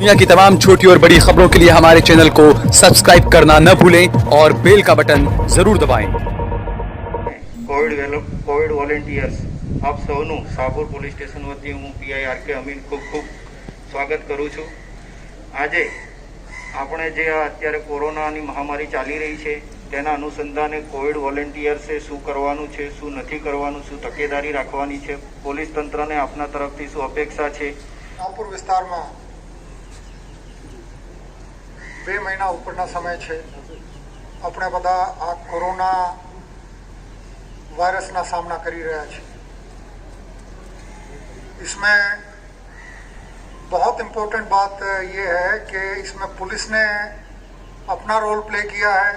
दुनिया की तमाम छोटी और बड़ी खबरों के लिए हमारे चैनल को सब्सक्राइब करना न भूलें और बेल का बटन जरूर दबाएं। કોવિડ વોલેન્ટિયર્સ આપ સૌનું શાહપુર પોલીસ સ્ટેશન વતી હું પીઆઈ આર.કે. અમીન ખૂબ સ્વાગત કરું છું। આજે આપણે જે અત્યારે કોરોનાની મહામારી ચાલી રહી છે તેના અનુસંધાને કોવિડ વોલેન્ટિયર્સે શું કરવાનું છે, શું નથી કરવાનું, શું તકેદારી રાખવાની છે, પોલીસ તંત્રને આપના તરફથી શું અપેક્ષા છે। શાહપુર વિસ્તારમાં 2 મહિના ઉપરના સમય છે આપણે બધા આ કોરોના વાયરસના સામના કરી રહ્યા છે। इसमें बहुत इम्पोर्टेंट बात ये है कि इसमें पुलिस ने अपना रोल प्ले किया है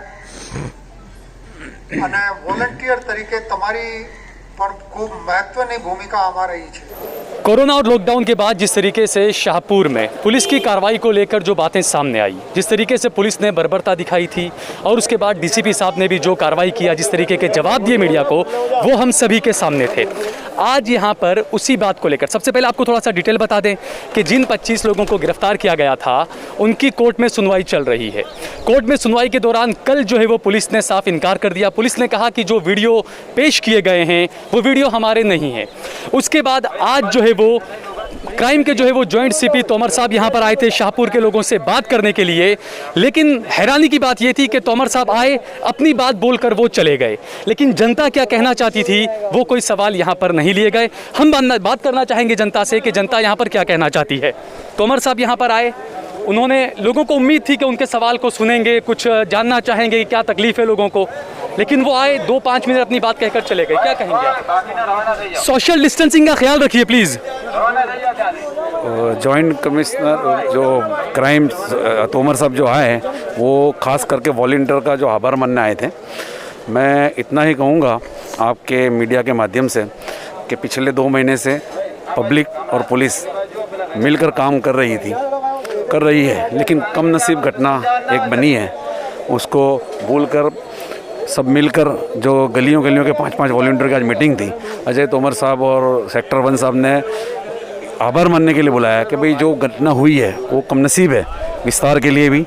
અને વોલન્ટિયર તરીકે તમારી પણ ખૂબ મહત્વની ભૂમિકા આમાં રહી છે। कोरोना और लॉकडाउन के बाद जिस तरीके से शाहपुर में पुलिस की कार्रवाई को लेकर जो बातें सामने आई, जिस तरीके से पुलिस ने बर्बरता दिखाई थी और उसके बाद डीसीपी साहब ने भी जो कार्रवाई किया, जिस तरीके के जवाब दिए मीडिया को, वो हम सभी के सामने थे। आज यहाँ पर उसी बात को लेकर सबसे पहले आपको थोड़ा सा डिटेल बता दें कि जिन 25 लोगों को गिरफ्तार किया गया था उनकी कोर्ट में सुनवाई चल रही है। कोर्ट में सुनवाई के दौरान कल जो है वो पुलिस ने साफ इनकार कर दिया। पुलिस ने कहा कि जो वीडियो पेश किए गए हैं वो वीडियो हमारे नहीं है। उसके बाद आज जो है वो क्राइम के जो है वो जॉइंट सीपी तोमर साहब यहाँ पर आए थे शाहपुर के लोगों से बात करने के लिए, लेकिन हैरानी की बात ये थी कि तोमर साहब आए, अपनी बात बोलकर वो चले गए, लेकिन जनता क्या कहना चाहती थी वो कोई सवाल यहाँ पर नहीं लिए गए। हम बात करना चाहेंगे जनता से कि जनता यहाँ पर क्या कहना चाहती है। तोमर साहब यहाँ पर आए, उन्होंने लोगों को उम्मीद थी कि उनके सवाल को सुनेंगे, कुछ जानना चाहेंगे क्या तकलीफ है लोगों को, लेकिन वो आए 2-5 मिनट अपनी बात कहकर चले गए। क्या कहेंगे आप? सोशल डिस्टेंसिंग का ख्याल रखिए प्लीज़। जॉइंट कमिश्नर जो क्राइम तोमर साहब जो आए हैं वो ख़ास करके वॉलंटियर का जो आभार मानने आए थे। मैं इतना ही कहूँगा आपके मीडिया के माध्यम से कि पिछले 2 महीने से पब्लिक और पुलिस मिलकर काम कर रही है, लेकिन कम नसीब घटना एक बनी है। उसको भूलकर सब मिलकर जो गलियों के 5-5 वॉलंटियर की आज मीटिंग थी, अजय तोमर साहब और सेक्टर 1 साहब ने आभार मानने के लिए बुलाया कि भाई जो घटना हुई है वो कम नसीब है, विस्तार के लिए भी,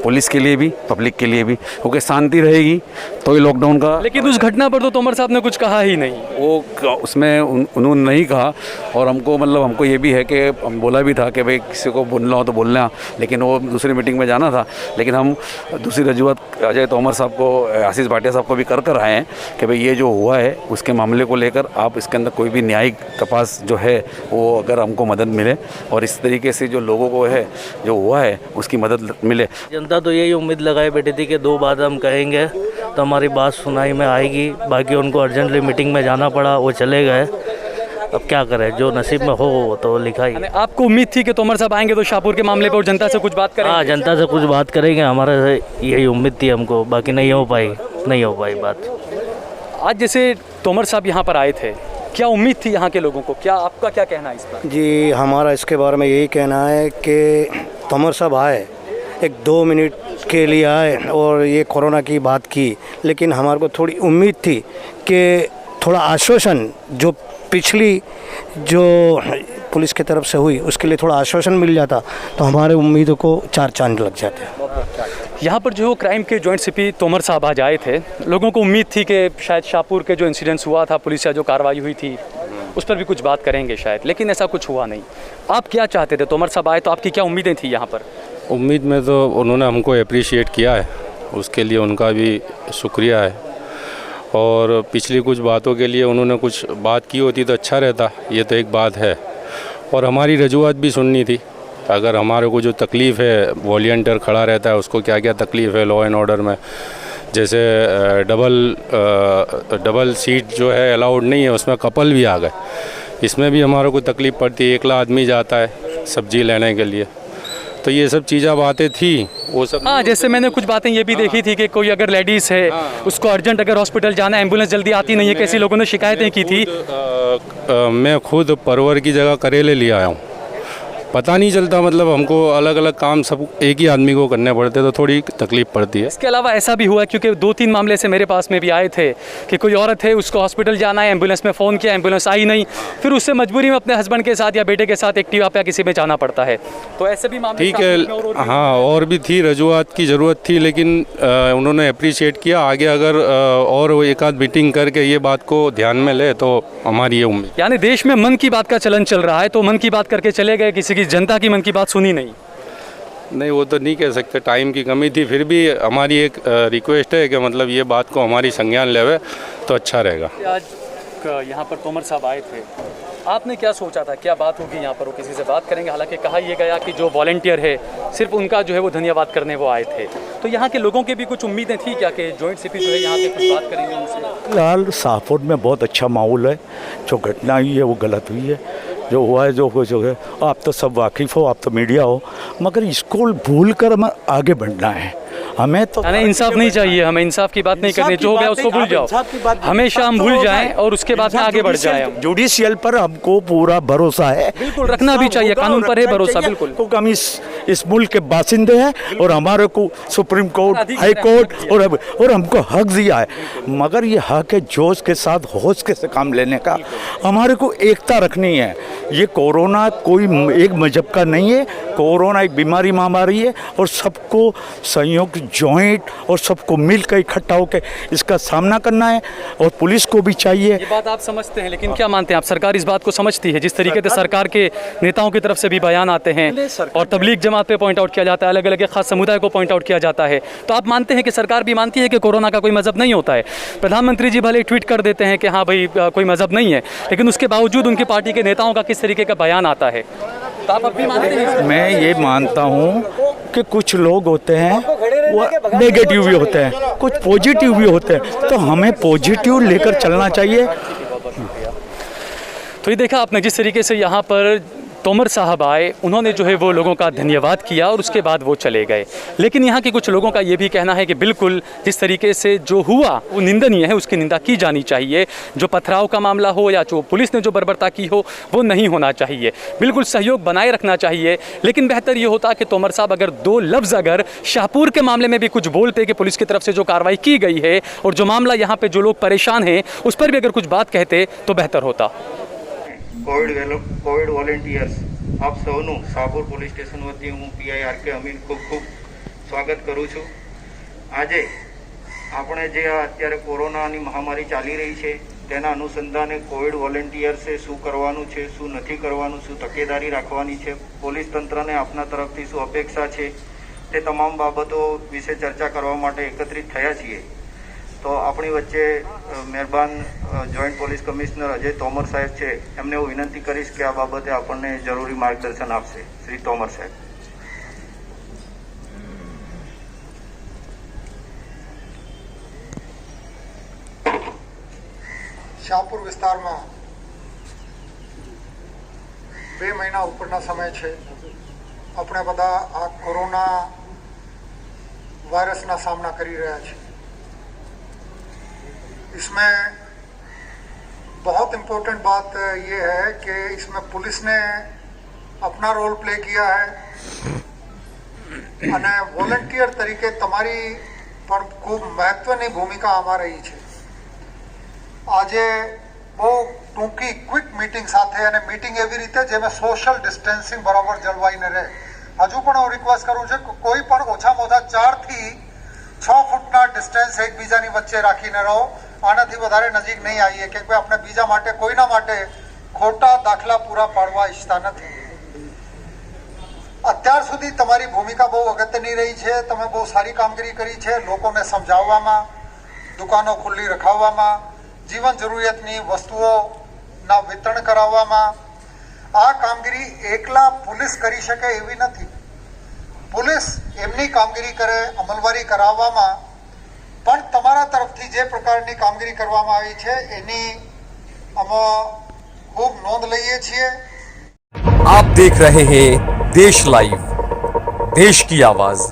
पुलिस के लिए भी, पब्लिक के लिए भी, क्योंकि शांति रहेगी तो ही लॉकडाउन का। लेकिन उस घटना पर तो तोमर साहब ने कुछ कहा ही नहीं। वो उसमें उन्होंने नहीं कहा, और हमको ये भी है कि हम बोला भी था कि भाई किसी को बोलना हो तो बोलना, लेकिन वो दूसरी मीटिंग में जाना था। लेकिन हम दूसरी रजूआत अजय तोमर साहब को, आशीष भाटिया साहब को भी कर आए हैं कि भाई ये जो हुआ है उसके मामले को लेकर आप इसके अंदर कोई भी न्यायिक तपास जो है वो अगर हमको मदद मिले और इस तरीके से जो लोगों को है जो हुआ है उसकी मदद मिले। जनता तो यही उम्मीद लगाए बैठी थी कि 2 बात हम कहेंगे तो हमारी बात सुनाई में आएगी। बाकी उनको अर्जेंटली मीटिंग में जाना पड़ा, वो चले गए। अब क्या करें, जो नसीब में हो तो लिखा ही। आपको उम्मीद थी कि तोमर साहब आएंगे तो शाहपुर के मामले पर जनता से कुछ बात करेंगे? हाँ, जनता से कुछ बात करेंगे, हमारे यही उम्मीद थी हमको। बाकी नहीं हो पाई बात। आज जैसे तोमर साहब यहाँ पर आए थे, क्या उम्मीद थी यहाँ के लोगों को? क्या आपका क्या कहना है इस पर? जी, हमारा इसके बारे में यही कहना है कि तोमर साहब आए, 1-2 मिनट के लिए आए और ये कोरोना की बात की, लेकिन हमारे को थोड़ी उम्मीद थी कि थोड़ा आश्वासन जो पिछली जो पुलिस की तरफ से हुई उसके लिए थोड़ा आश्वासन मिल जाता तो हमारे उम्मीदों को 4 चांद लग जाते। यहाँ पर जो क्राइम के जॉइंट सीपी तोमर साहब आज आए थे, लोगों को उम्मीद थी कि शायद शाहपुर के जो इंसिडेंट्स हुआ था, पुलिस से जो कार्रवाई हुई थी उस पर भी कुछ बात करेंगे शायद, लेकिन ऐसा कुछ हुआ नहीं। आप क्या चाहते थे? तोमर साहब आए तो आपकी क्या उम्मीदें थी यहाँ पर? उम्मीद में तो उन्होंने हमको अप्रिशिएट किया है, उसके लिए उनका भी शुक्रिया है। और पिछली कुछ बातों के लिए उन्होंने कुछ बात की होती तो अच्छा रहता, ये तो एक बात है। और हमारी रजूआत भी सुननी थी। अगर हमारे को जो तकलीफ़ है, वॉलंटियर खड़ा रहता है, उसको क्या क्या तकलीफ़ है लॉ एंड ऑर्डर में, जैसे डबल सीट जो है अलाउड नहीं है, उसमें कपल भी आ गए, इसमें भी हमारे को तकलीफ़ पड़ती है। 1 आदमी जाता है सब्जी लेने के लिए, तो ये सब चीज़ें बातें थी वो सब। हाँ, जैसे मैंने कुछ बातें ये भी देखी थी कि कोई अगर लेडीज़ है उसको अर्जेंट अगर हॉस्पिटल जाना है, एम्बुलेंस जल्दी आती नहीं है, कैसी लोगों ने शिकायतें की थी। मैं खुद परवर की जगह करेले ले आया हूँ, पता नहीं चलता, मतलब हमको अलग अलग काम सब एक ही आदमी को करने पड़ते, तो थोड़ी तकलीफ पड़ती है। इसके अलावा ऐसा भी हुआ क्योंकि 2-3 मामले से मेरे पास में भी आए थे कि कोई औरत है, उसको हॉस्पिटल जाना है, एम्बुलेंस में फ़ोन किया, एम्बुलेंस आई नहीं, फिर उससे मजबूरी में अपने हस्बैंड के साथ या बेटे के साथ एक्टिवा पे किसी में जाना पड़ता है। तो ऐसे भी मामले ठीक है, हाँ, और भी थी, रजूआत की ज़रूरत थी, लेकिन उन्होंने अप्रिशिएट किया। आगे अगर और वो एक आध मीटिंग करके ये बात को ध्यान में ले तो हमारी ये उम्मीद। यानी देश में मन की बात का चलन चल रहा है, तो मन की बात करके चले गए, किसी की जनता की मन की बात सुनी नहीं। वो तो नहीं कह सकते, टाइम की कमी थी, फिर भी हमारी एक रिक्वेस्ट है कि मतलब ये बात को हमारी संज्ञान लेवे तो अच्छा रहेगा। आज यहाँ पर तोमर साहब आए थे, आपने क्या सोचा था, क्या बात होगी यहाँ पर? वो किसी से बात करेंगे, हालांकि कहा यह गया कि जो वॉलंटियर है सिर्फ उनका जो है वो धन्यवाद करने वो आए थे। तो यहाँ के लोगों की भी कुछ उम्मीदें थी क्या कि जॉइंट सीपी जो है यहाँ पे कुछ बात करेंगे उनसे? फिलहाल शाहपुर में बहुत अच्छा माहौल है। जो घटना हुई है वो गलत हुई है, जो हुआ है जो कुछ है। आप तो सब वाकिफ़ हो, आप तो मीडिया हो, मगर इसको भूल कर हमें आगे बढ़ना है। हमें तो इंसाफ नहीं चाहिए, हमें इंसाफ की बात नहीं करनी, जो हो गया उसको भूल जाओ, हमेशा हम भूल जाएं और उसके बाद में आगे बढ़ जाएं। जुडिशियल पर हमको पूरा भरोसा है, बिल्कुल रखना भी चाहिए, कानून पर है भरोसा, बिल्कुल, क्योंकि हम इस मुल्क के बासिंदे हैं और हमारे को सुप्रीम कोर्ट, हाई कोर्ट और हमको हक दिया है। मगर ये हक है जोश के साथ, होश के से काम लेने का। हमारे को एकता रखनी है। ये कोरोना कोई एक मजहब का नहीं है, कोरोना एक बीमारी महामारी है और सबको संयुक्त जॉइंट और सबको मिलकर इकट्ठा होकर इसका सामना करना है और पुलिस को भी चाहिए। ये बात आप समझते हैं, लेकिन क्या मानते हैं आप, सरकार इस बात को समझती है? जिस तरीके से सरकार के नेताओं की तरफ से भी बयान आते हैं और तबलीग जमात पे पॉइंट आउट किया जाता है, अलग अलग खास समुदाय को पॉइंट आउट किया जाता है, तो आप मानते हैं कि सरकार भी मानती है कि कोरोना का कोई मजहब नहीं होता है? प्रधानमंत्री जी भले ट्वीट कर देते हैं कि हाँ भाई कोई मजहब नहीं है, लेकिन उसके बावजूद उनकी पार्टी के नेताओं का किस तरीके का बयान आता है, तो आप अब भी मानते हैं? मैं ये मानता हूँ कि कुछ लोग होते हैं वो नेगेटिव भी होते हैं, कुछ पॉजिटिव भी होते हैं, तो हमें पॉजिटिव लेकर चलना चाहिए। तो ये देखा आपने जिस तरीके से यहाँ पर तोमर साहब आए, उन्होंने जो है वो लोगों का धन्यवाद किया और उसके बाद वो चले गए। लेकिन यहाँ के कुछ लोगों का ये भी कहना है कि बिल्कुल जिस तरीके से जो हुआ वो निंदनीय है, उसकी निंदा की जानी चाहिए। जो पथराव का मामला हो या जो पुलिस ने जो बर्बरता की हो वो नहीं होना चाहिए, बिल्कुल सहयोग बनाए रखना चाहिए। लेकिन बेहतर ये होता कि तोमर साहब अगर 2 लफ्ज़ अगर शाहपुर के मामले में भी कुछ बोलते कि पुलिस की तरफ से जो कार्रवाई की गई है और जो मामला यहाँ पर जो लोग परेशान हैं उस पर भी अगर कुछ बात कहते तो बेहतर होता। કોવિડ વોલેન્ટિયર્સ આપ સૌનું શાહપુર પોલીસ સ્ટેશન વતી હું પીઆઈ આરકે અમીન ખૂબ ખૂબ સ્વાગત કરું છું। આજે આપણે જે આ અત્યારે કોરોનાની મહામારી ચાલી રહી છે તેના અનુસંધાને કોવિડ વોલેન્ટિયર્સે શું કરવાનું છે, શું નથી કરવાનું, શું તકેદારી રાખવાની છે, પોલીસ તંત્રને આપના તરફથી શું અપેક્ષા છે, તે તમામ બાબતો વિશે ચર્ચા કરવા માટે એકત્રિત થયા છીએ। તો આપણી વચ્ચે મહેરબાન joint police commissioner Ajay Tomar સાહેબ છે, એમને હું વિનંતી કરીશ કે આ બાબતે આપણને જરૂરી માર્ગદર્શન આપશે। શ્રી તોમર સાહેબ। શાહપુર વિસ્તારમાં 2 મહિના ઉપરના સમય છે આપણે બધા આ કોરોના વાયરસના સામના કરી રહ્યા છીએ। इसमें बहुत इम्पोर्टेंट बात ये है कि इसमें पुलिस ने अपना रोल प्ले किया है અને વોલન્ટિયર તરીકે તમારી પણ ખૂબ મહત્વની ભૂમિકા આમાં રહી છે। આજે બહુ ટૂંકી ક્વિક મીટિંગ સાથે અને મીટિંગ એવી રીતે જેમાં સોશિયલ ડિસ્ટન્સિંગ બરાબર જળવાઈને રહે। હજુ પણ હું રિક્વેસ્ટ કરું છું કે કોઈ પણ ઓછામાં ઓછા 4 થી 6 ફૂટના ડિસ્ટન્સ એકબીજાની વચ્ચે રાખીને રહો। આનાથી વધારે નજીક નહીં આવીએ કે આપણે બીજા માટે કોઈના માટે ખોટા દાખલા પૂરા પાડવા ઈચ્છતા નથી। અત્યાર સુધી તમારી ભૂમિકા બહુ અગત્યની રહી છે, તમે બહુ સારી કામગીરી કરી છે, લોકોને સમજાવવામાં, દુકાનો ખુલ્લી રખાવવામાં, જીવન જરૂરિયાતની વસ્તુઓના વિતરણ કરાવવામાં। આ કામગીરી એકલા પુલિસ કરી શકે એવી નથી। પુલિસ એમની કામગીરી કરે, અમલવારી કરાવવામાં, પણ તમારા તરફથી જે પ્રકારની કામગીરી કરવામાં આવી છે એની અમે ખૂબ નોંધ લઈએ છીએ। आप देख रहे हैं देश लाइव, देश की आवाज।